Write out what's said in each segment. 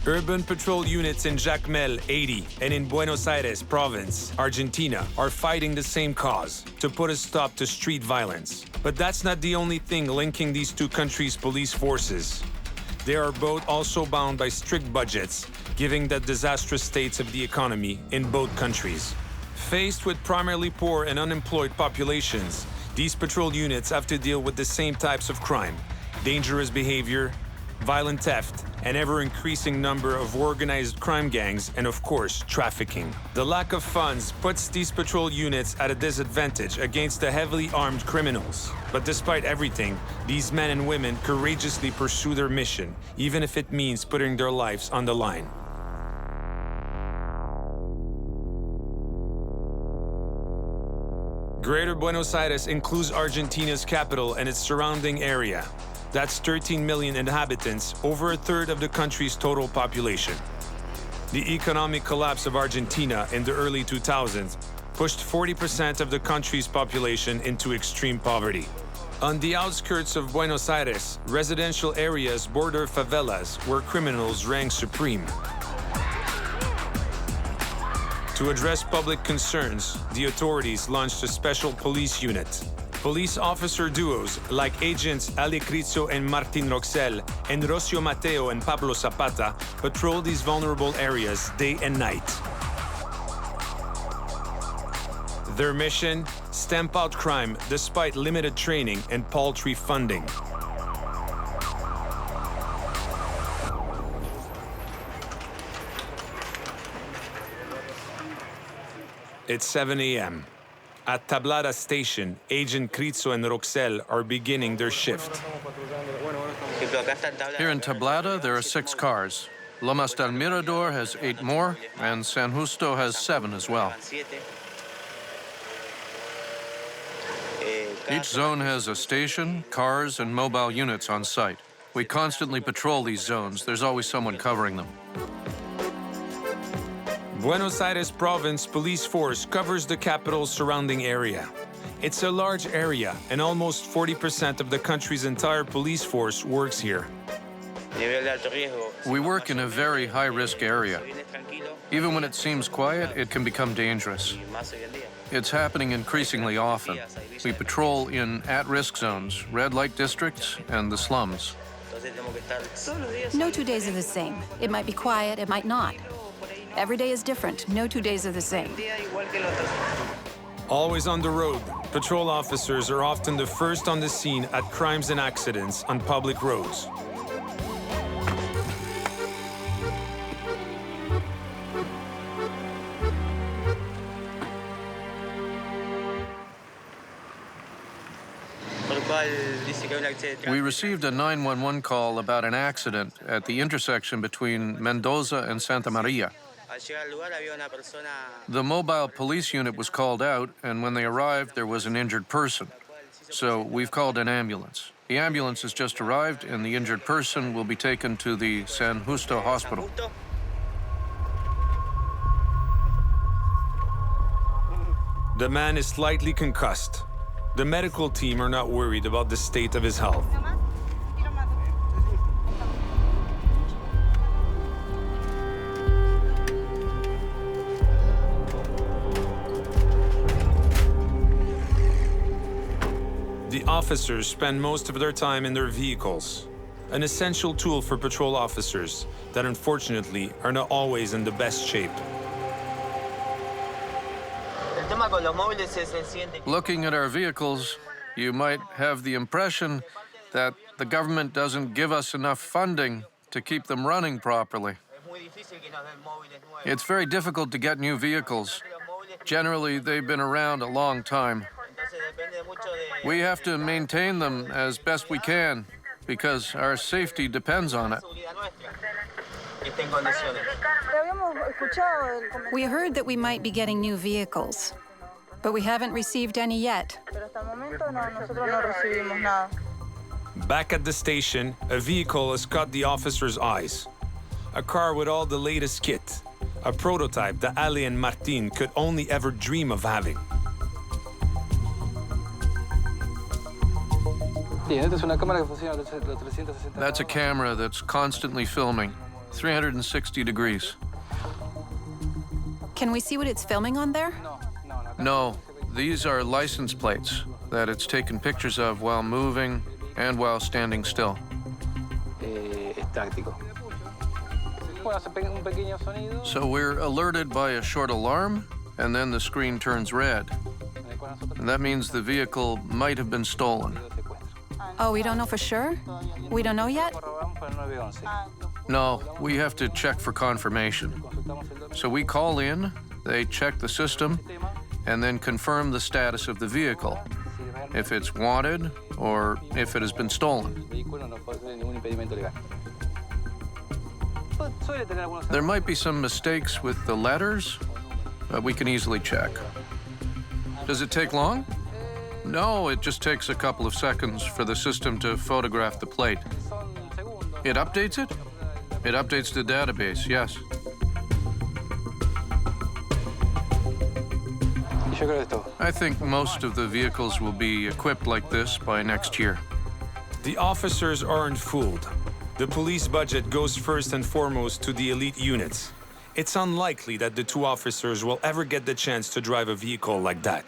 Urban patrol units in Jacmel, Haiti, and in Buenos Aires province, Argentina, are fighting the same cause, to put a stop to street violence. But that's not the only thing linking these two countries' police forces. They are both also bound by strict budgets, given the disastrous states of the economy in both countries. Faced with primarily poor and unemployed populations, these patrol units have to deal with the same types of crime: dangerous behavior, violent theft, an ever-increasing number of organized crime gangs, and of course, trafficking. The lack of funds puts these patrol units at a disadvantage against the heavily armed criminals. But despite everything, these men and women courageously pursue their mission, even if it means putting their lives on the line. Greater Buenos Aires includes Argentina's capital and its surrounding area. That's 13 million inhabitants, over a third of the country's total population. The economic collapse of Argentina in the early 2000s pushed 40% of the country's population into extreme poverty. On the outskirts of Buenos Aires, residential areas border favelas where criminals rank supreme. To address public concerns, the authorities launched a special police unit. Police officer duos like agents Ale Crizzo and Martin Roxel and Rocio Mateo and Pablo Zapata patrol these vulnerable areas day and night. Their mission? Stamp out crime despite limited training and paltry funding. It's 7 a.m. At Tablada Station, Agent Crizzo and Roxel are beginning their shift. Here in Tablada, there are 6 cars. Lomas del Mirador has 8 more, and San Justo has 7 as well. Each zone has a station, cars, and mobile units on site. We constantly patrol these zones. There's always someone covering them. Buenos Aires province police force covers the capital's surrounding area. It's a large area, and almost 40% of the country's entire police force works here. We work in a very high-risk area. Even when it seems quiet, it can become dangerous. It's happening increasingly often. We patrol in at-risk zones, red light districts, and the slums. No 2 days are the same. It might be quiet, it might not. Every day is different. No 2 days are the same. Always on the road, patrol officers are often the first on the scene at crimes and accidents on public roads. We received a 911 call about an accident at the intersection between Mendoza and Santa Maria. The mobile police unit was called out, and when they arrived, there was an injured person. So we've called an ambulance. The ambulance has just arrived, and the injured person will be taken to the San Justo hospital. The man is slightly concussed. The medical team are not worried about the state of his health. The officers spend most of their time in their vehicles, an essential tool for patrol officers that unfortunately are not always in the best shape. Looking at our vehicles, you might have the impression that the government doesn't give us enough funding to keep them running properly. It's very difficult to get new vehicles. Generally, they've been around a long time. We have to maintain them as best we can because our safety depends on it. We heard that we might be getting new vehicles, but we haven't received any yet. Back at the station, a vehicle has caught the officer's eyes. A car with all the latest kit, a prototype that Ali and Martin could only ever dream of having. That's a camera that's constantly filming. 360 degrees. Can we see what it's filming on there? No, these are license plates that it's taken pictures of while moving and while standing still. So we're alerted by a short alarm, and then the screen turns red. And that means the vehicle might have been stolen. Oh, we don't know for sure? We don't know yet? No, we have to check for confirmation. So we call in, they check the system, and then confirm the status of the vehicle, if it's wanted or if it has been stolen. There might be some mistakes with the letters, but we can easily check. Does it take long? No, it just takes a couple of seconds for the system to photograph the plate. It updates it? It updates the database, yes. I think most of the vehicles will be equipped like this by next year. The officers aren't fooled. The police budget goes first and foremost to the elite units. It's unlikely that the two officers will ever get the chance to drive a vehicle like that.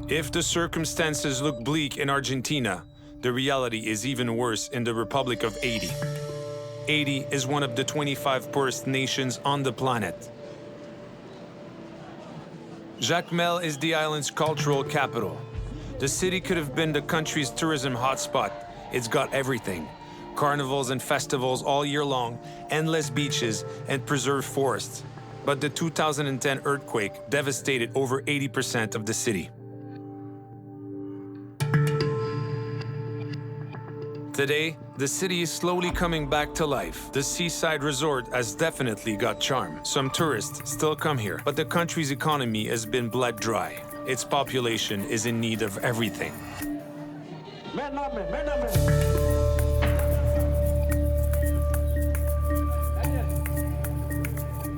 If the circumstances look bleak in Argentina, the reality is even worse in the Republic of Haiti. Haiti is one of the 25 poorest nations on the planet. Jacmel is the island's cultural capital. The city could have been the country's tourism hotspot. It's got everything. Carnivals and festivals all year long, endless beaches, and preserved forests. But the 2010 earthquake devastated over 80% of the city. Today, the city is slowly coming back to life. The seaside resort has definitely got charm. Some tourists still come here, but the country's economy has been bled dry. Its population is in need of everything.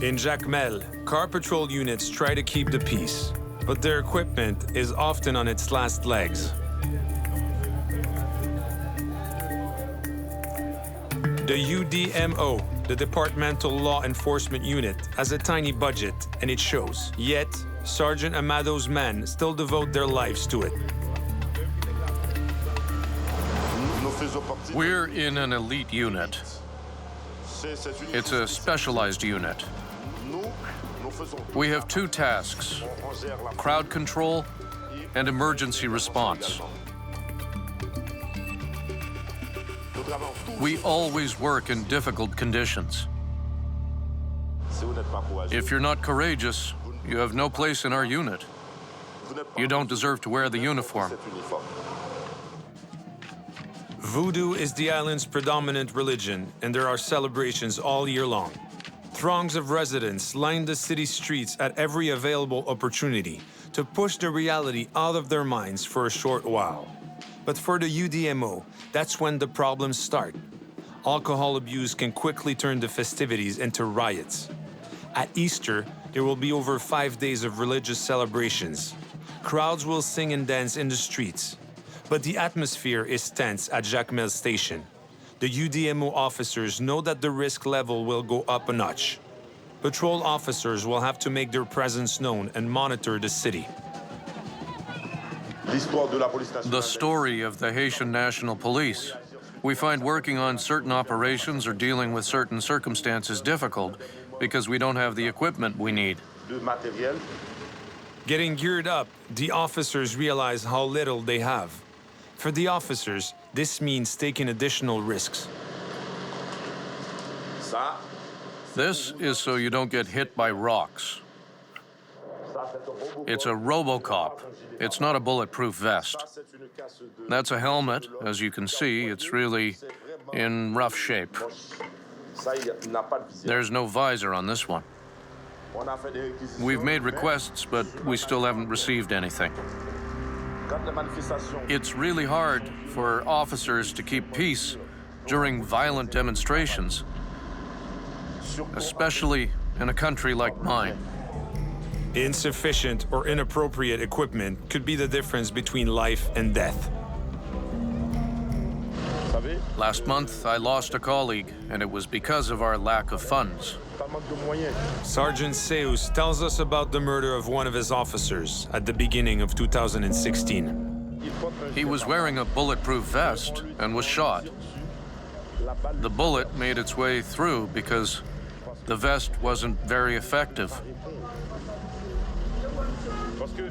In Jacmel, car patrol units try to keep the peace, but their equipment is often on its last legs. The UDMO, the Departmental Law Enforcement Unit, has a tiny budget, and it shows. Yet, Sergeant Amado's men still devote their lives to it. We're in an elite unit. It's a specialized unit. We have two tasks: crowd control and emergency response. We always work in difficult conditions. If you're not courageous, you have no place in our unit. You don't deserve to wear the uniform. Voodoo is the island's predominant religion, and there are celebrations all year long. Throngs of residents line the city streets at every available opportunity to push the reality out of their minds for a short while. But for the UDMO, that's when the problems start. Alcohol abuse can quickly turn the festivities into riots. At Easter, there will be over 5 days of religious celebrations. Crowds will sing and dance in the streets. But the atmosphere is tense at Jacmel Station. The UDMO officers know that the risk level will go up a notch. Patrol officers will have to make their presence known and monitor the city. The story of the Haitian National Police. We find working on certain operations or dealing with certain circumstances difficult because we don't have the equipment we need. Getting geared up, the officers realize how little they have. For the officers, this means taking additional risks. This is so you don't get hit by rocks. It's a RoboCop. It's not a bulletproof vest. That's a helmet. As you can see, it's really in rough shape. There's no visor on this one. We've made requests, but we still haven't received anything. It's really hard for officers to keep peace during violent demonstrations, especially in a country like mine. Insufficient or inappropriate equipment could be the difference between life and death. Last month, I lost a colleague, and it was because of our lack of funds. Sergeant Seus tells us about the murder of one of his officers at the beginning of 2016. He was wearing a bulletproof vest and was shot. The bullet made its way through because the vest wasn't very effective.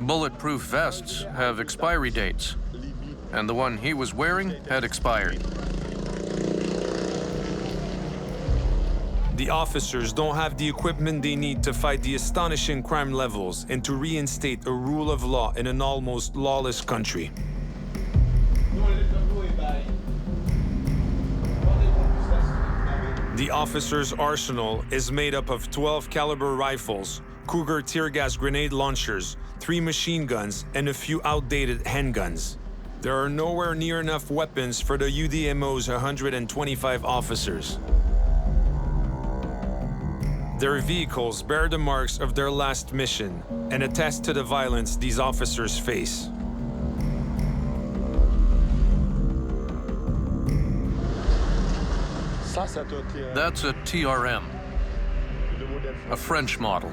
Bulletproof vests have expiry dates, and the one he was wearing had expired. The officers don't have the equipment they need to fight the astonishing crime levels and to reinstate a rule of law in an almost lawless country. The officers' arsenal is made up of 12 caliber rifles, Cougar tear gas grenade launchers, 3 machine guns, and a few outdated handguns. There are nowhere near enough weapons for the UDMO's 125 officers. Their vehicles bear the marks of their last mission and attest to the violence these officers face. That's a TRM, a French model.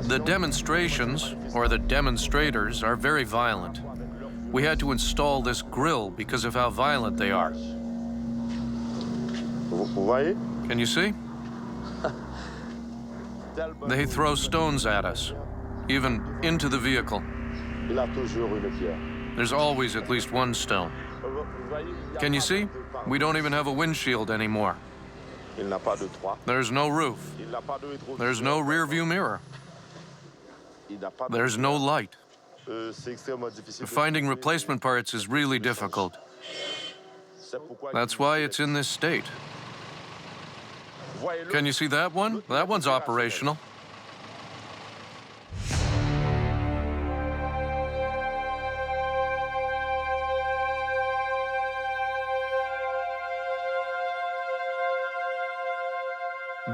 The demonstrations, or the demonstrators, are very violent. We had to install this grill because of how violent they are. Can you see? They throw stones at us, even into the vehicle. There's always at least one stone. Can you see? We don't even have a windshield anymore. There's no roof. There's no rear view mirror. There's no light. Finding replacement parts is really difficult. That's why it's in this state. Can you see that one? That one's operational.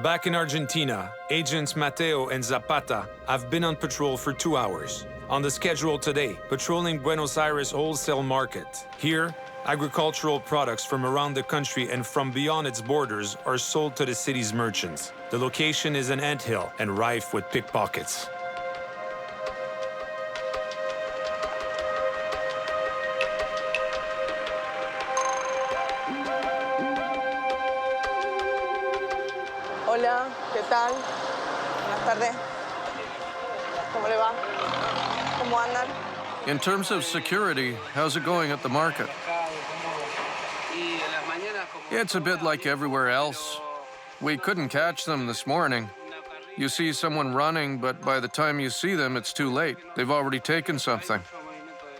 Back in Argentina, agents Mateo and Zapata have been on patrol for 2 hours. On the schedule today, patrolling Buenos Aires wholesale market. Here, agricultural products from around the country and from beyond its borders are sold to the city's merchants. The location is an anthill and rife with pickpockets. Hola, ¿qué tal? Buenas tardes. ¿Cómo le va? ¿Cómo andan? In terms of security, how's it going at the market? It's a bit like everywhere else. We couldn't catch them this morning. You see someone running, but by the time you see them, it's too late. They've already taken something.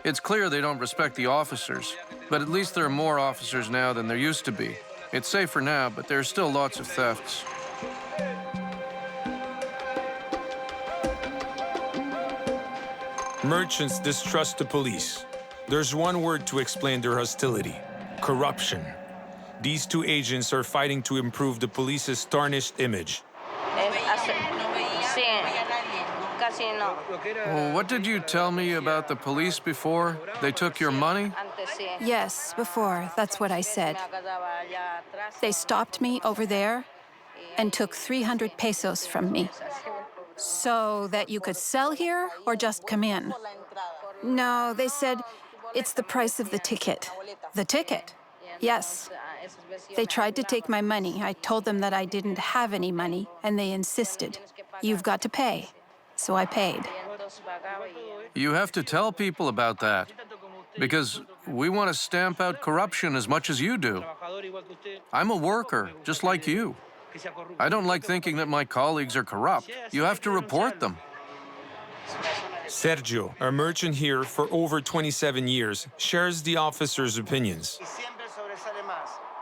It's clear they don't respect the officers, but at least there are more officers now than there used to be. It's safer now, but there are still lots of thefts. Merchants distrust the police. There's one word to explain their hostility: corruption. These two agents are fighting to improve the police's tarnished image. What did you tell me about the police before? They took your money? Yes, before. That's what I said. They stopped me over there and took 300 pesos from me. So that you could sell here or just come in? No, they said it's the price of the ticket. The ticket? Yes. They tried to take my money. I told them that I didn't have any money, and they insisted. You've got to pay. So I paid. You have to tell people about that, because we want to stamp out corruption as much as you do. I'm a worker, just like you. I don't like thinking that my colleagues are corrupt. You have to report them. Sergio, a merchant here for over 27 years, shares the officers' opinions.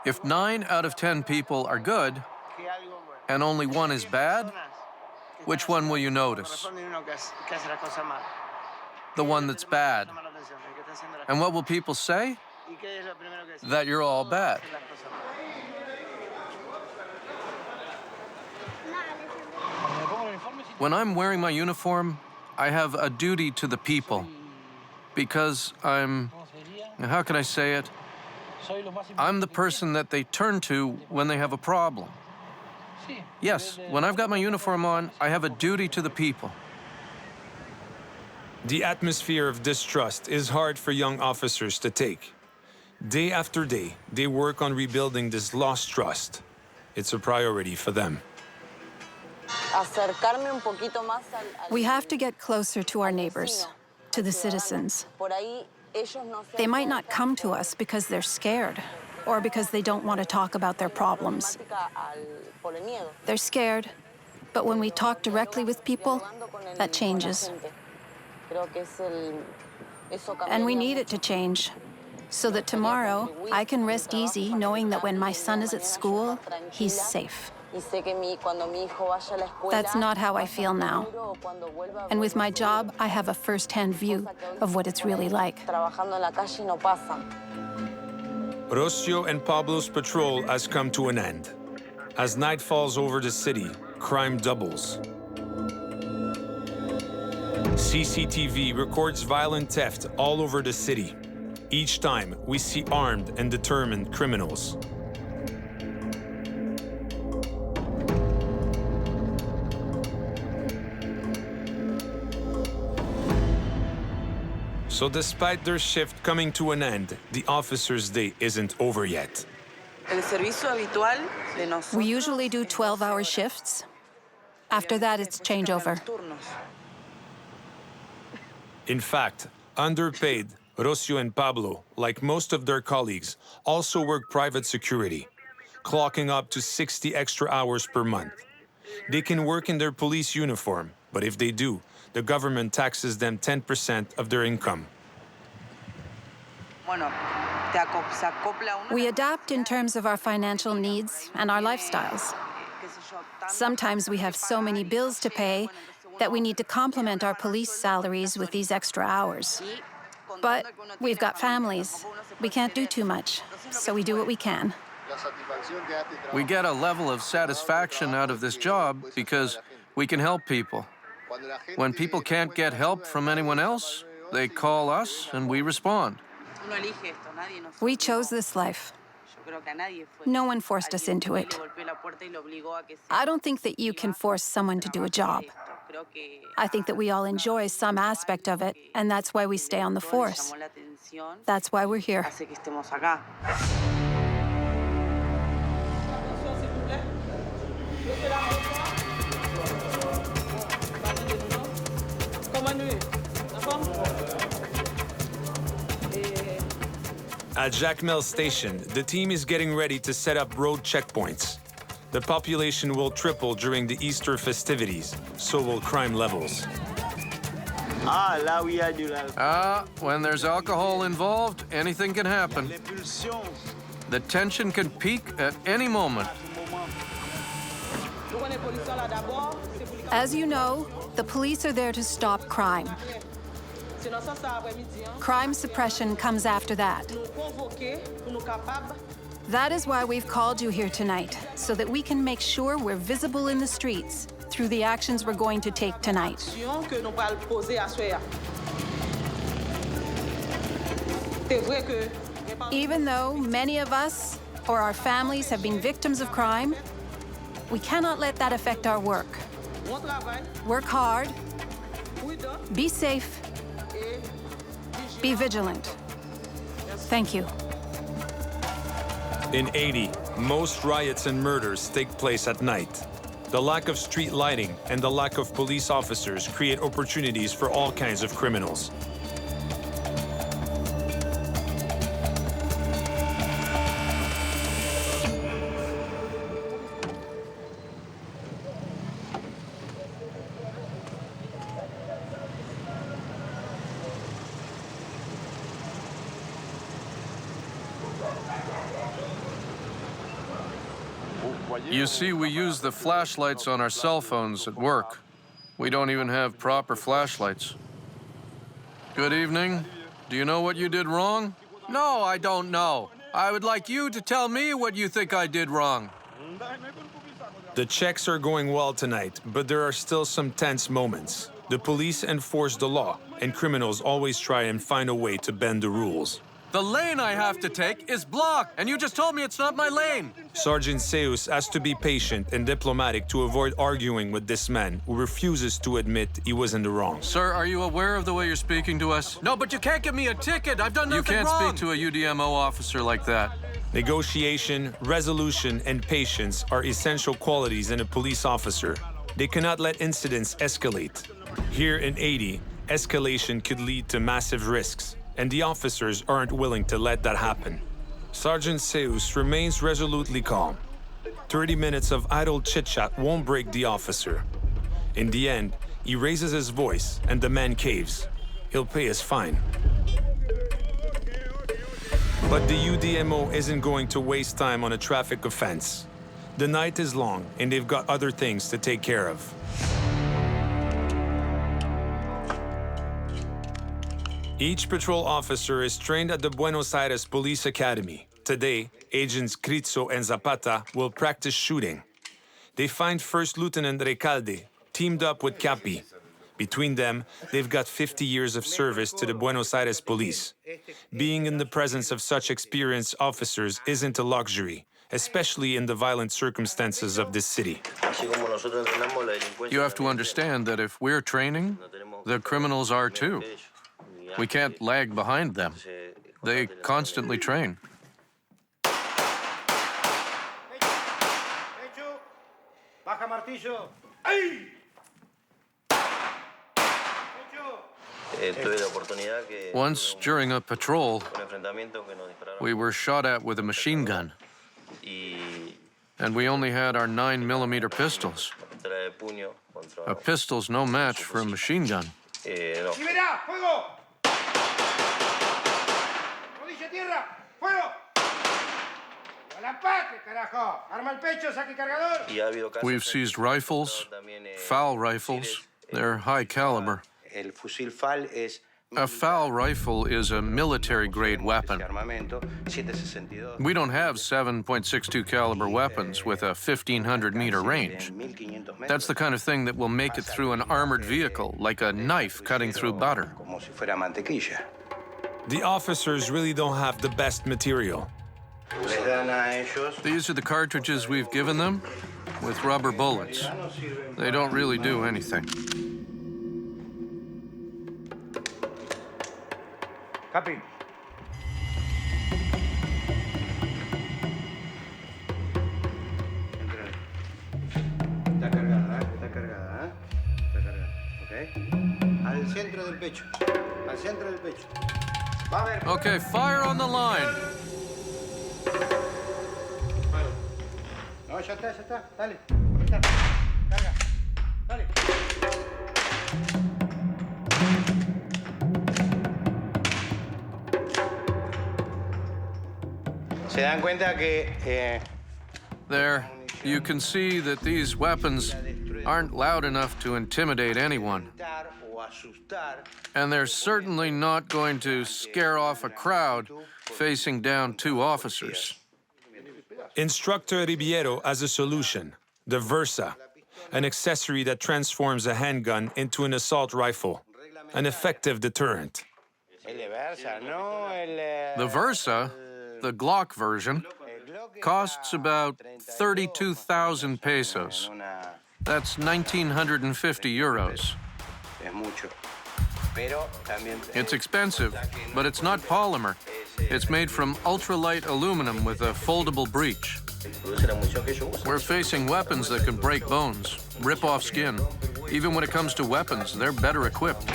If 9 out of 10 people are good and only 1 is bad, which one will you notice? The one that's bad. And what will people say? That you're all bad. When I'm wearing my uniform, I have a duty to the people because I'm How can I say it? I'm the person that they turn to when they have a problem. Yes, when I've got my uniform on, I have a duty to the people. The atmosphere of distrust is hard for young officers to take. Day after day, they work on rebuilding this lost trust. It's a priority for them. We have to get closer to our neighbors, to the citizens. They might not come to us because they're scared or because they don't want to talk about their problems. They're scared, but when we talk directly with people, that changes. And we need it to change, so that tomorrow I can rest easy knowing that when my son is at school, he's safe. That's not how I feel now. And with my job, I have a first-hand view of what it's really like. Rocio and Pablo's patrol has come to an end. As night falls over the city, crime doubles. CCTV records violent theft all over the city. Each time, we see armed and determined criminals. So despite their shift coming to an end, the officer's day isn't over yet. We usually do 12-hour shifts. After that, it's changeover. In fact, underpaid, Rocio and Pablo, like most of their colleagues, also work private security, clocking up to 60 extra hours per month. They can work in their police uniform, but if they do, the government taxes them 10% of their income. We adapt in terms of our financial needs and our lifestyles. Sometimes we have so many bills to pay that we need to complement our police salaries with these extra hours. But we've got families. We can't do too much, so we do what we can. We get a level of satisfaction out of this job because we can help people. When people can't get help from anyone else, they call us and we respond. We chose this life. No one forced us into it. I don't think that you can force someone to do a job. I think that we all enjoy some aspect of it, and that's why we stay on the force. That's why we're here. At Jacmel station, the team is getting ready to set up road checkpoints. The population will triple during the Easter festivities, so will crime levels. When there's alcohol involved, anything can happen. The tension can peak at any moment. As you know, the police are there to stop crime. Crime suppression comes after that. That is why we've called you here tonight, so that we can make sure we're visible in the streets through the actions we're going to take tonight. Even though many of us or our families have been victims of crime, we cannot let that affect our work. Work hard, be safe, be vigilant. Thank you. In Haiti, most riots and murders take place at night. The lack of street lighting and the lack of police officers create opportunities for all kinds of criminals. You see, we use the flashlights on our cell phones at work. We don't even have proper flashlights. Good evening. Do you know what you did wrong? No, I don't know. I would like you to tell me what you think I did wrong. The checks are going well tonight, but there are still some tense moments. The police enforce the law, and criminals always try and find a way to bend the rules. The lane I have to take is blocked, and you just told me it's not my lane. Sergeant Seuss has to be patient and diplomatic to avoid arguing with this man who refuses to admit he was in the wrong. Sir, are you aware of the way you're speaking to us? No, but you can't give me a ticket. I've done nothing wrong. You can't speak to a UDMO officer like that. Negotiation, resolution, and patience are essential qualities in a police officer. They cannot let incidents escalate. Here in Haiti, escalation could lead to massive risks, and the officers aren't willing to let that happen. Sergeant Seuss remains resolutely calm. 30 minutes of idle chit-chat won't break the officer. In the end, he raises his voice and the man caves. He'll pay his fine. But the UDMO isn't going to waste time on a traffic offense. The night is long and they've got other things to take care of. Each patrol officer is trained at the Buenos Aires Police Academy. Today, agents Crizzo and Zapata will practice shooting. They find First Lieutenant Recalde, teamed up with Capi. Between them, they've got 50 years of service to the Buenos Aires police. Being in the presence of such experienced officers isn't a luxury, especially in the violent circumstances of this city. You have to understand that if we're training, the criminals are too. We can't lag behind them. They constantly train. Once, during a patrol, we were shot at with a machine gun. And we only had our 9mm pistols. A pistol's no match for a machine gun. We've seized rifles, FAL rifles. They're high caliber. A FAL rifle is a military-grade weapon. We don't have 7.62 caliber weapons with a 1,500-meter range. That's the kind of thing that will make it through an armored vehicle, like a knife cutting through butter. The officers really don't have the best material. These are the cartridges we've given them, with rubber bullets. They don't really do anything. Copy. Está cargada, está cargada, está cargada, ¿ok? Al centro del pecho, al centro del pecho. Va a ver. Okay, fire on the line. No, ya está, dale. Ahí está. Carga, dale. Se dan cuenta que There, you can see that these weapons aren't loud enough to intimidate anyone. And they're certainly not going to scare off a crowd facing down two officers. Instructor Ribeiro has a solution, the Versa, an accessory that transforms a handgun into an assault rifle, an effective deterrent. The Versa, the Glock version, costs about 32,000 pesos. That's 1,950 euros. It's expensive, but it's not polymer. It's made from ultralight aluminum with a foldable breech. We're facing weapons that can break bones, rip off skin. Even when it comes to weapons, they're better equipped.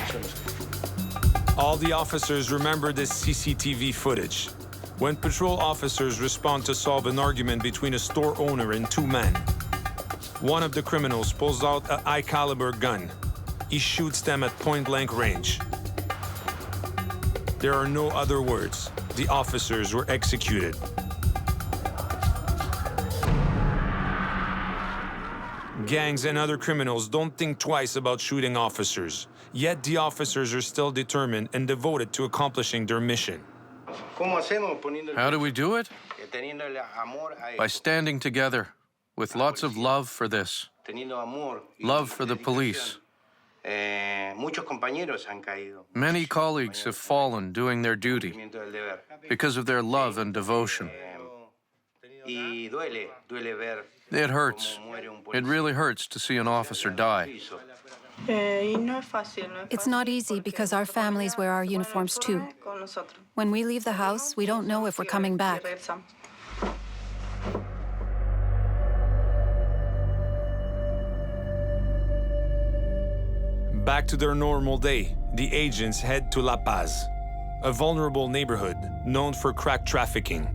All the officers remember this CCTV footage. When patrol officers respond to solve an argument between a store owner and two men, one of the criminals pulls out a high-caliber gun. He shoots them at point-blank range. There are no other words. The officers were executed. Gangs and other criminals don't think twice about shooting officers. Yet the officers are still determined and devoted to accomplishing their mission. How do we do it? By standing together with lots of love for this. Love for the police. Muchos compañeros han caído. Many colleagues have fallen doing their duty Del deber. because of their love and devotion. Y duele ver It hurts. It really hurts to see an officer die. It's not easy because our families wear our uniforms too. When we leave the house, we don't know if we're coming back. Back to their normal day, the agents head to La Paz, a vulnerable neighborhood known for crack trafficking.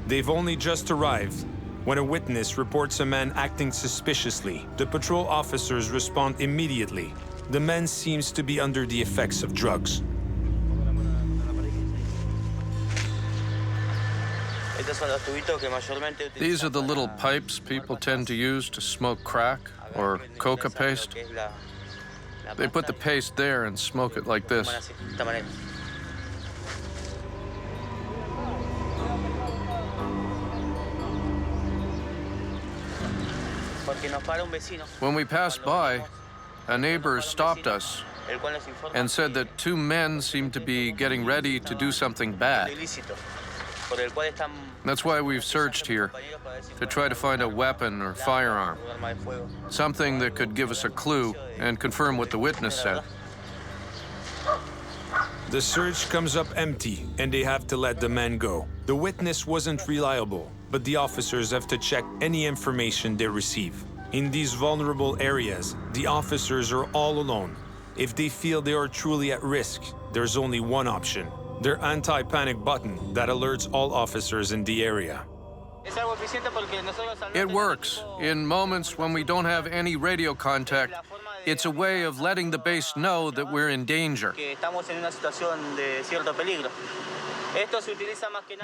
They've only just arrived when a witness reports a man acting suspiciously. The patrol officers respond immediately. The man seems to be under the effects of drugs. These are the little pipes people tend to use to smoke crack or coca paste. They put the paste there and smoke it like this. When we passed by, a neighbor stopped us and said that two men seemed to be getting ready to do something bad. That's why we've searched here, to try to find a weapon or firearm, something that could give us a clue and confirm what the witness said. The search comes up empty, and they have to let the man go. The witness wasn't reliable, but the officers have to check any information they receive. In these vulnerable areas, the officers are all alone. If they feel they are truly at risk, there's only one option: their anti-panic button that alerts all officers in the area. It works. In moments when we don't have any radio contact, it's a way of letting the base know that we're in danger.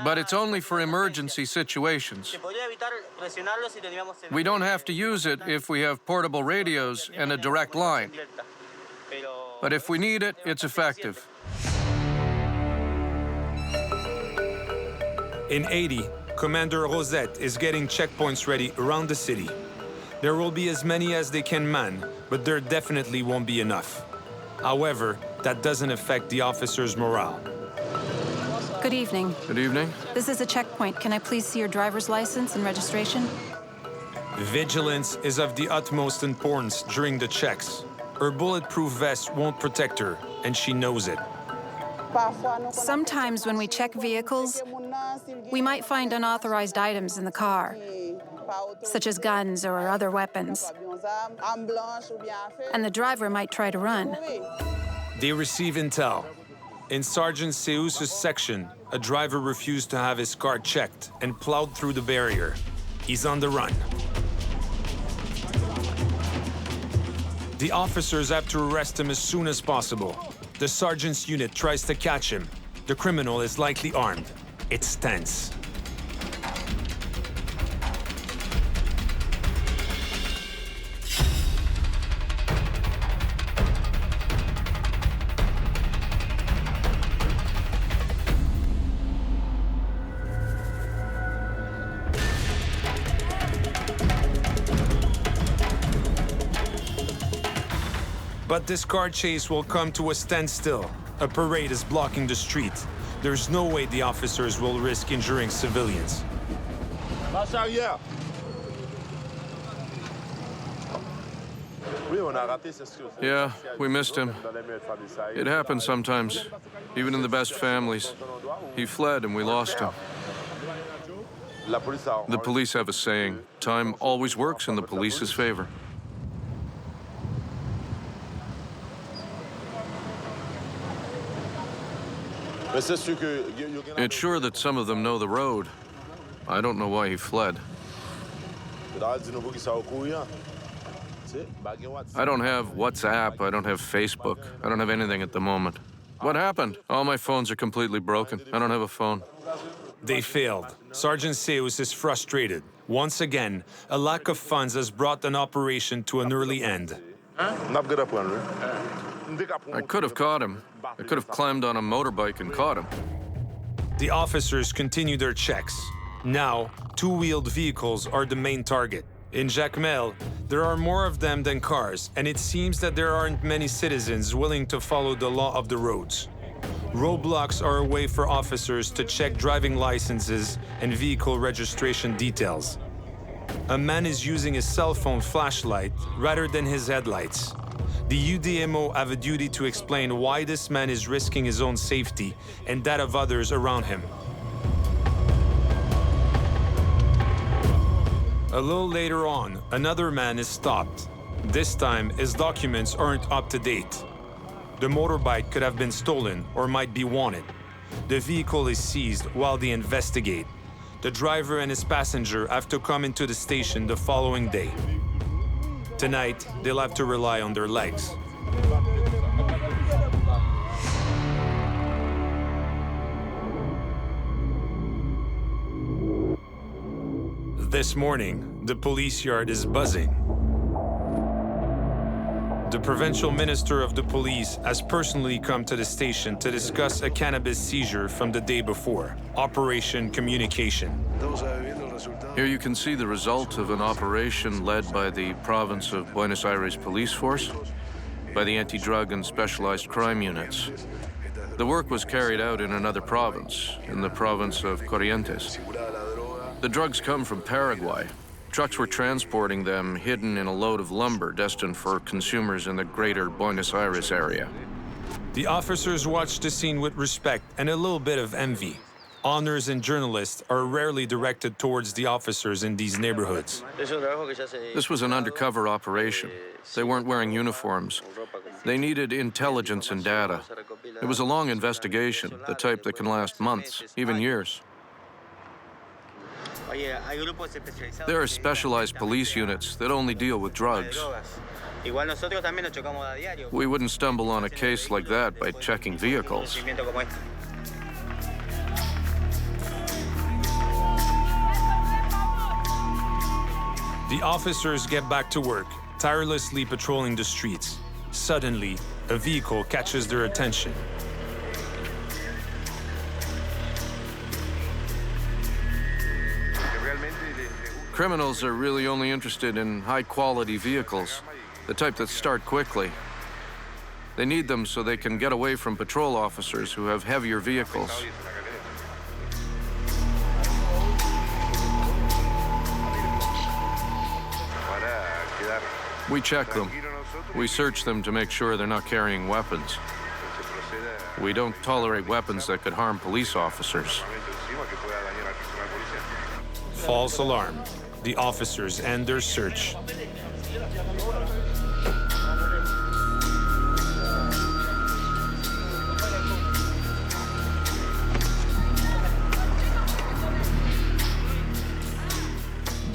But it's only for emergency situations. We don't have to use it if we have portable radios and a direct line. But if we need it, it's effective. In Haiti, Commander Rosette is getting checkpoints ready around the city. There will be as many as they can man, but there definitely won't be enough. However, that doesn't affect the officers' morale. Good evening. Good evening. This is a checkpoint. Can I please see your driver's license and registration? Vigilance is of the utmost importance during the checks. Her bulletproof vest won't protect her, and she knows it. Sometimes when we check vehicles, we might find unauthorized items in the car, such as guns or other weapons. And the driver might try to run. They receive intel. In Sergeant Seus's section, a driver refused to have his car checked and plowed through the barrier. He's on the run. The officers have to arrest him as soon as possible. The sergeant's unit tries to catch him. The criminal is likely armed. It's tense. But this car chase will come to a standstill. A parade is blocking the street. There's no way the officers will risk injuring civilians. Yeah, we missed him. It happens sometimes, even in the best families. He fled and we lost him. The police have a saying, time always works in the police's favor. It's sure that some of them know the road. I don't know why he fled. I don't have WhatsApp, I don't have Facebook, I don't have anything at the moment. What happened? All my phones are completely broken. I don't have a phone. They failed. Sergeant Seus is frustrated. Once again, a lack of funds has brought an operation to an early end. I could have caught him. I could have climbed on a motorbike and caught him. The officers continue their checks. Now, two-wheeled vehicles are the main target. In Jacmel, there are more of them than cars, and it seems that there aren't many citizens willing to follow the law of the roads. Roadblocks are a way for officers to check driving licenses and vehicle registration details. A man is using his cell phone flashlight rather than his headlights. The UDMO have a duty to explain why this man is risking his own safety and that of others around him. A little later on, another man is stopped. This time, his documents aren't up to date. The motorbike could have been stolen or might be wanted. The vehicle is seized while they investigate. The driver and his passenger have to come into the station the following day. Tonight, they'll have to rely on their legs. This morning, the police yard is buzzing. The provincial minister of the police has personally come to the station to discuss a cannabis seizure from the day before, Operation Communication. Here you can see the result of an operation led by the province of Buenos Aires police force, by the anti-drug and specialized crime units. The work was carried out in another province, in the province of Corrientes. The drugs come from Paraguay. Trucks were transporting them hidden in a load of lumber destined for consumers in the greater Buenos Aires area. The officers watched the scene with respect and a little bit of envy. Honors and journalists are rarely directed towards the officers in these neighborhoods. This was an undercover operation. They weren't wearing uniforms. They needed intelligence and data. It was a long investigation, the type that can last months, even years. There are specialized police units that only deal with drugs. We wouldn't stumble on a case like that by checking vehicles. The officers get back to work, tirelessly patrolling the streets. Suddenly, a vehicle catches their attention. Criminals are really only interested in high-quality vehicles, the type that start quickly. They need them so they can get away from patrol officers who have heavier vehicles. We check them. We search them to make sure they're not carrying weapons. We don't tolerate weapons that could harm police officers. False alarm. The officers end their search.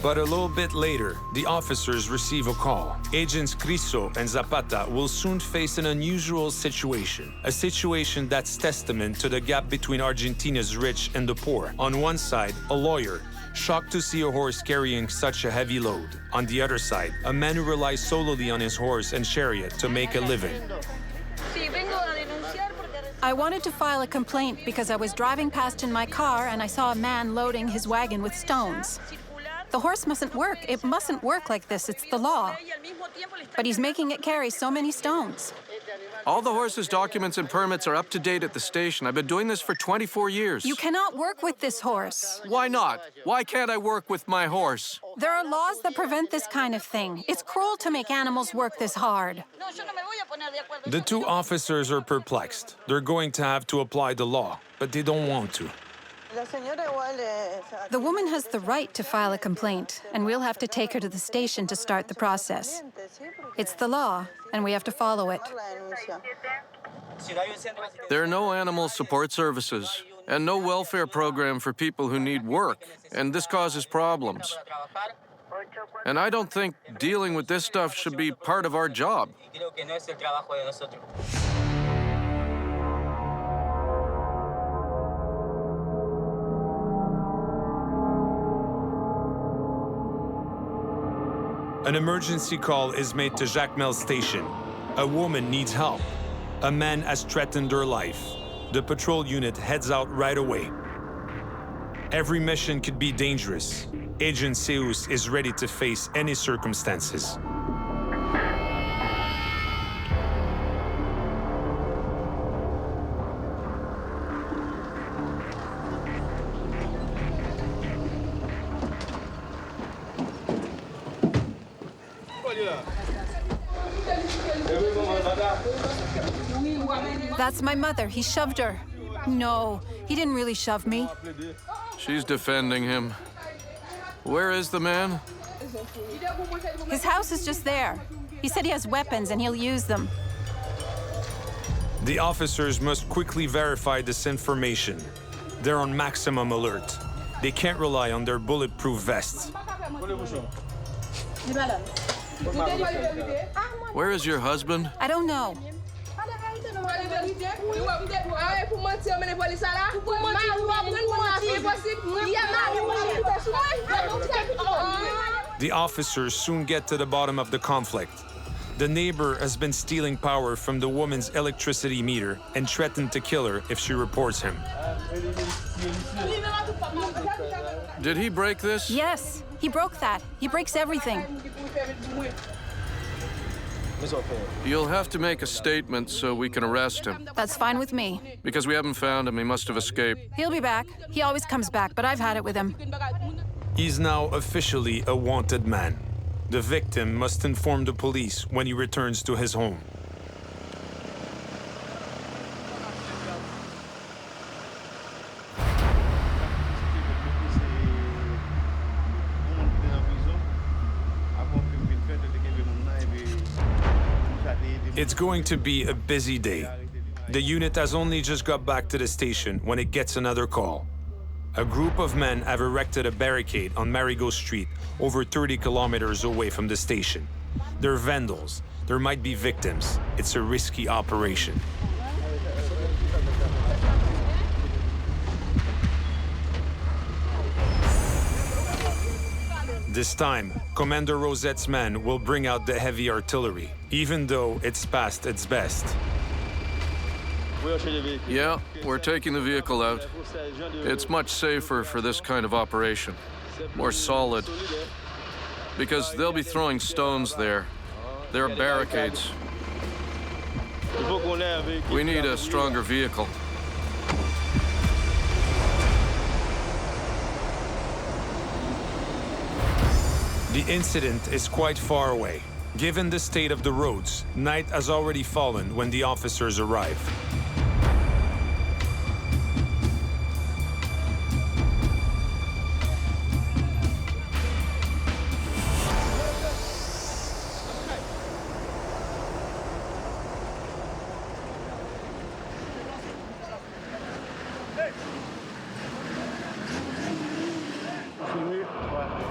But a little bit later, the officers receive a call. Agents Criso and Zapata will soon face an unusual situation. A situation that's testament to the gap between Argentina's rich and the poor. On one side, a lawyer, shocked to see a horse carrying such a heavy load. On the other side, a man who relies solely on his horse and chariot to make a living. I wanted to file a complaint because I was driving past in my car and I saw a man loading his wagon with stones. The horse mustn't work. It mustn't work like this. It's the law. But he's making it carry so many stones. All the horse's documents and permits are up to date at the station. I've been doing this for 24 years. You cannot work with this horse. Why not? Why can't I work with my horse? There are laws that prevent this kind of thing. It's cruel to make animals work this hard. The two officers are perplexed. They're going to have to apply the law, but they don't want to. The woman has the right to file a complaint, and we'll have to take her to the station to start the process. It's the law, and we have to follow it. There are no animal support services and no welfare program for people who need work, and this causes problems. And I don't think dealing with this stuff should be part of our job. An emergency call is made to Jacmel station. A woman needs help. A man has threatened her life. The patrol unit heads out right away. Every mission could be dangerous. Agent Seus is ready to face any circumstances. That's my mother. He shoved her. No, he didn't really shove me. She's defending him. Where is the man? His house is just there. He said he has weapons and he'll use them. The officers must quickly verify this information. They're on maximum alert. They can't rely on their bulletproof vests. Where is your husband? I don't know. The officers soon get to the bottom of the conflict. The neighbor has been stealing power from the woman's electricity meter and threatened to kill her if she reports him. Did he break this? Yes, he broke that. He breaks everything. You'll have to make a statement so we can arrest him. That's fine with me. Because we haven't found him, he must have escaped. He'll be back. He always comes back, but I've had it with him. He's now officially a wanted man. The victim must inform the police when he returns to his home. It's going to be a busy day. The unit has only just got back to the station when it gets another call. A group of men have erected a barricade on Marigot Street, over 30 kilometers away from the station. They're vandals. There might be victims. It's a risky operation. This time, Commander Rosette's men will bring out the heavy artillery, even though it's past its best. Yeah, we're taking the vehicle out. It's much safer for this kind of operation. More solid. Because they'll be throwing stones there. There are barricades. We need a stronger vehicle. The incident is quite far away. Given the state of the roads, night has already fallen when the officers arrive.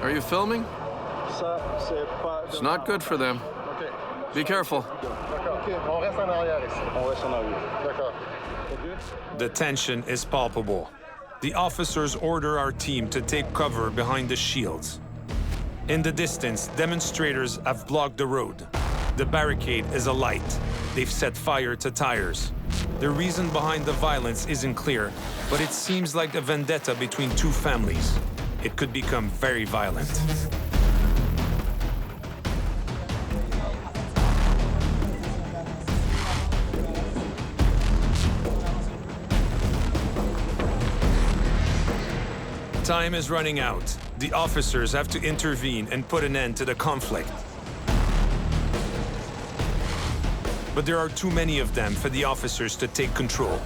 Are you filming? It's not good for them. Be careful. The tension is palpable. The officers order our team to take cover behind the shields. In the distance, demonstrators have blocked the road. The barricade is alight. They've set fire to tires. The reason behind the violence isn't clear, but it seems like a vendetta between two families. It could become very violent. Time is running out. The officers have to intervene and put an end to the conflict. But there are too many of them for the officers to take control.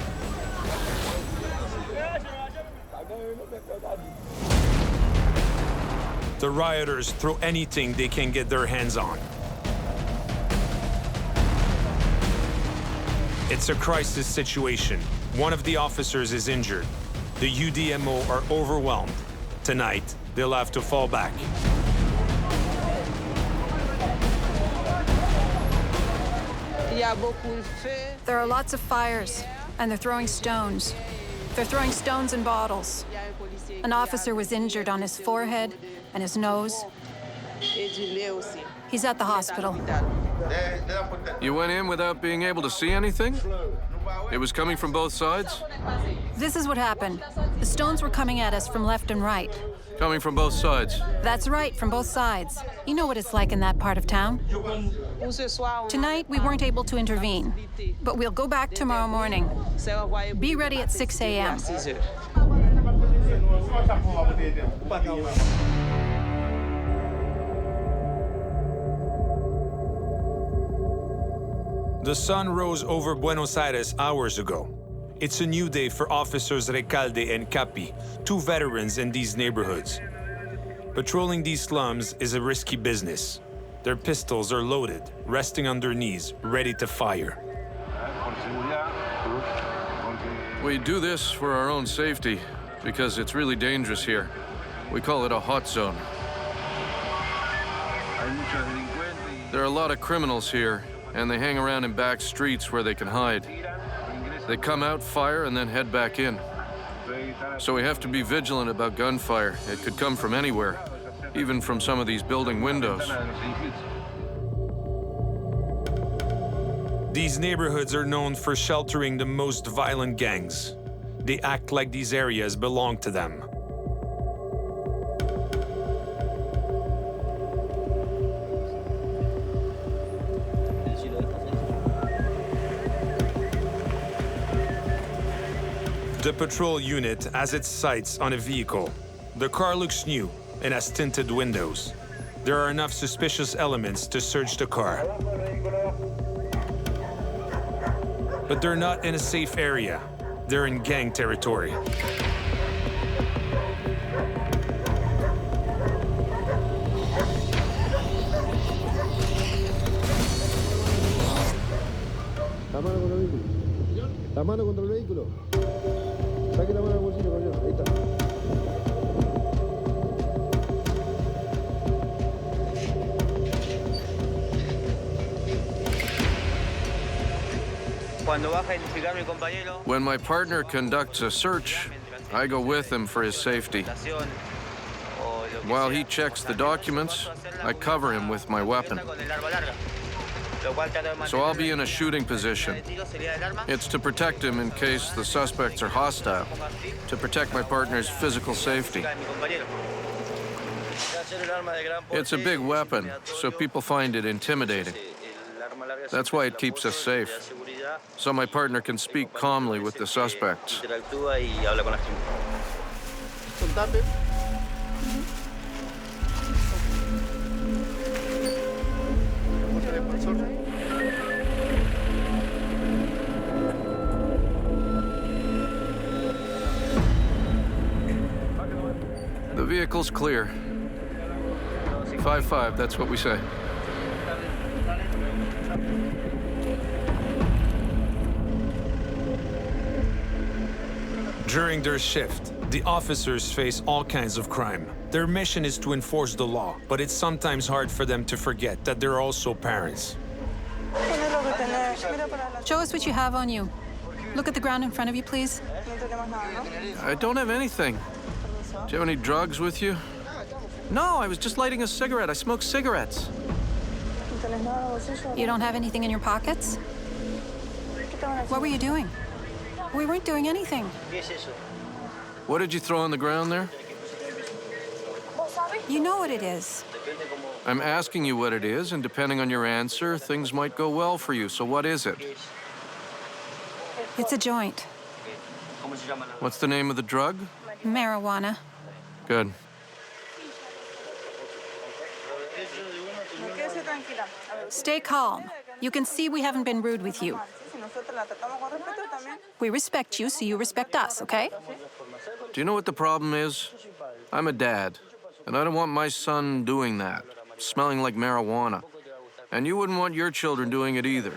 The rioters throw anything they can get their hands on. It's a crisis situation. One of the officers is injured. The UDMO are overwhelmed. Tonight, they'll have to fall back. There are lots of fires, and they're throwing stones. They're throwing stones and bottles. An officer was injured on his forehead and his nose. He's at the hospital. You went in without being able to see anything? It was coming from both sides? This is what happened. The stones were coming at us from left and right. Coming from both sides. That's right, from both sides. You know what it's like in that part of town. Tonight, we weren't able to intervene, but we'll go back tomorrow morning. Be ready at 6 a.m. The sun rose over Buenos Aires hours ago. It's a new day for officers Recalde and Capi, two veterans in these neighborhoods. Patrolling these slums is a risky business. Their pistols are loaded, resting on their knees, ready to fire. We do this for our own safety, because it's really dangerous here. We call it a hot zone. There are a lot of criminals here, and they hang around in back streets where they can hide. They come out, fire, and then head back in. So we have to be vigilant about gunfire. It could come from anywhere, even from some of these building windows. These neighborhoods are known for sheltering the most violent gangs. They act like these areas belong to them. The patrol unit has its sights on a vehicle. The car looks new and has tinted windows. There are enough suspicious elements to search the car. But they're not in a safe area. They're in gang territory. La mano contra el vehículo. Saque la mano del bolsillo, caballero. Ahí está. When my partner conducts a search, I go with him for his safety. While he checks the documents, I cover him with my weapon. So I'll be in a shooting position. It's to protect him in case the suspects are hostile, to protect my partner's physical safety. It's a big weapon, so people find it intimidating. That's why it keeps us safe, so my partner can speak calmly with the suspects. The vehicle's clear. 5-5, that's what we say. During their shift, the officers face all kinds of crime. Their mission is to enforce the law, but it's sometimes hard for them to forget that they're also parents. Show us what you have on you. Look at the ground in front of you, please. I don't have anything. Do you have any drugs with you? No, I was just lighting a cigarette. I smoke cigarettes. You don't have anything in your pockets? What were you doing? We weren't doing anything. What did you throw on the ground there? You know what it is. I'm asking you what it is, and depending on your answer, things might go well for you. So what is it? It's a joint. What's the name of the drug? Marijuana. Good. Stay calm. You can see we haven't been rude with you. We respect you, so you respect us, okay? Do you know what the problem is? I'm a dad, and I don't want my son doing that, smelling like marijuana. And you wouldn't want your children doing it either.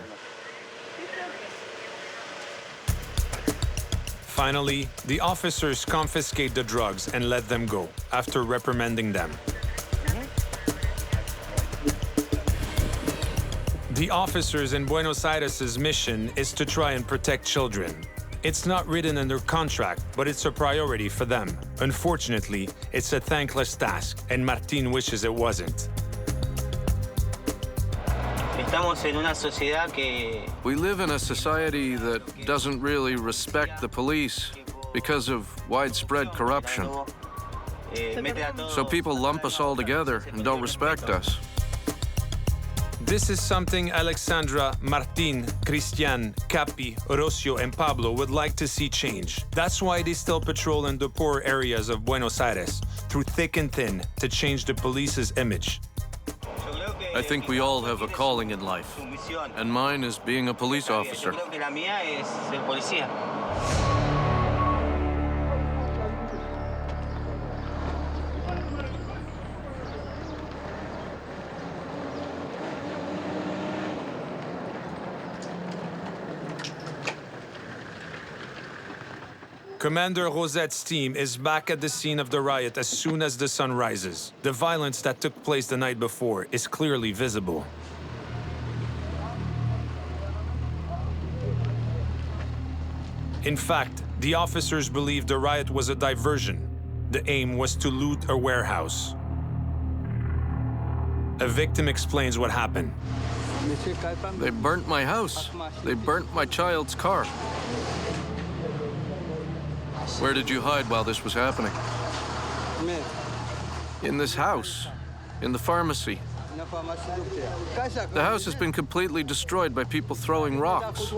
Finally, the officers confiscate the drugs and let them go, after reprimanding them. The officers in Buenos Aires' mission is to try and protect children. It's not written in their contract, but it's a priority for them. Unfortunately, it's a thankless task, and Martin wishes it wasn't. Estamos en una sociedad que We live in a society that doesn't really respect the police because of widespread corruption. mete a todos. So people lump us all together and don't respect us. This is something Alexandra, Martin, Christian, Capi, Rocio, and Pablo would like to see change. That's why they still patrol in the poor areas of Buenos Aires, through thick and thin, to change the police's image. I think we all have a calling in life, and mine is being a police officer. Yo creo que la mía es ser policía. Commander Rosette's team is back at the scene of the riot as soon as the sun rises. The violence that took place the night before is clearly visible. In fact, the officers believe the riot was a diversion. The aim was to loot a warehouse. A victim explains what happened. They burnt my house. They burnt my child's car. Where did you hide while this was happening? In this house, in the pharmacy. The house has been completely destroyed by people throwing rocks.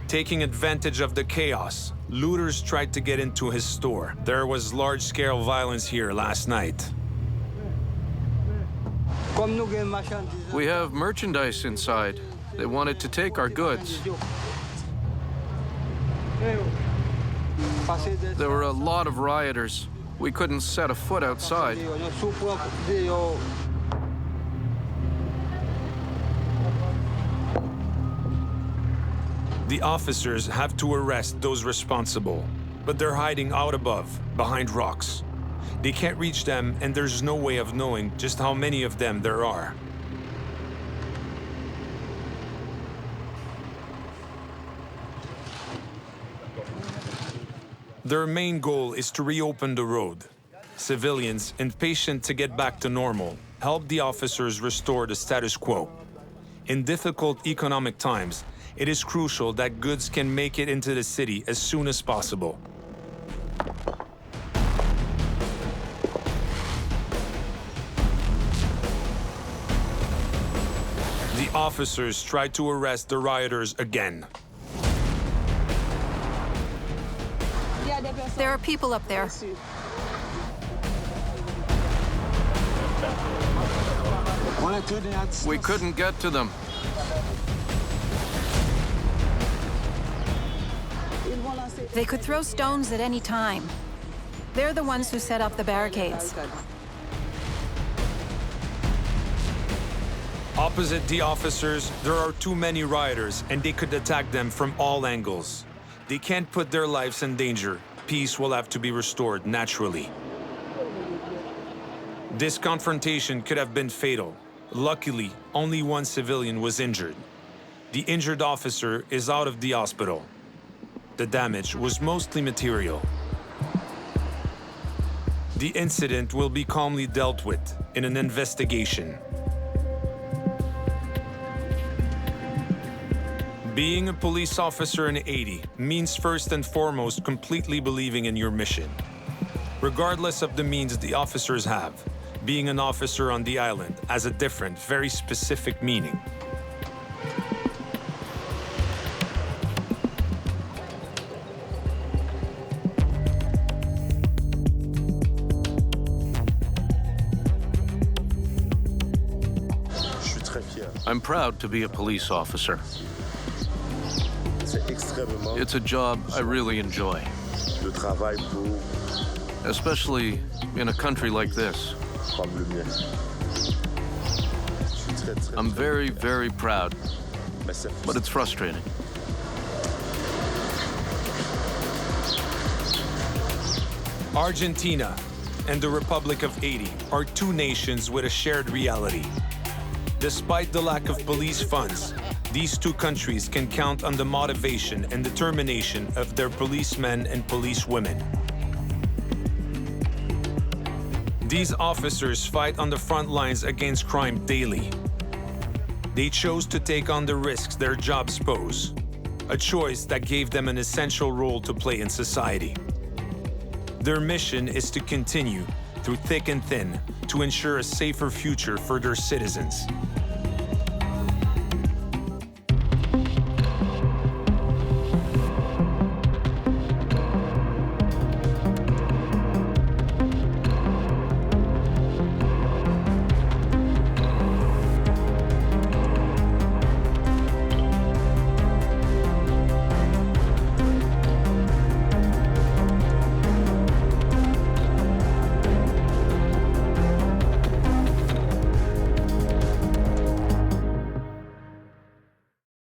Taking advantage of the chaos, looters tried to get into his store. There was large-scale violence here last night. We have merchandise inside. They wanted to take our goods. There were a lot of rioters. We couldn't set a foot outside. The officers have to arrest those responsible, but they're hiding out above, behind rocks. They can't reach them, and there's no way of knowing just how many of them there are. Their main goal is to reopen the road. Civilians, impatient to get back to normal, help the officers restore the status quo. In difficult economic times, it is crucial that goods can make it into the city as soon as possible. The officers try to arrest the rioters again. There are people up there. We couldn't get to them. They could throw stones at any time. They're the ones who set up the barricades. Opposite the officers, there are too many rioters, and they could attack them from all angles. They can't put their lives in danger. Peace will have to be restored naturally. This confrontation could have been fatal. Luckily, only one civilian was injured. The injured officer is out of the hospital. The damage was mostly material. The incident will be calmly dealt with in an investigation. Being a police officer in Haiti means first and foremost completely believing in your mission. Regardless of the means the officers have, being an officer on the island has a different, very specific meaning. I'm proud to be a police officer. It's a job I really enjoy. Especially in a country like this. I'm very, very proud, but it's frustrating. Argentina and the Republic of Haiti are two nations with a shared reality. Despite the lack of police funds, these two countries can count on the motivation and determination of their policemen and policewomen. These officers fight on the front lines against crime daily. They chose to take on the risks their jobs pose, a choice that gave them an essential role to play in society. Their mission is to continue, through thick and thin, to ensure a safer future for their citizens.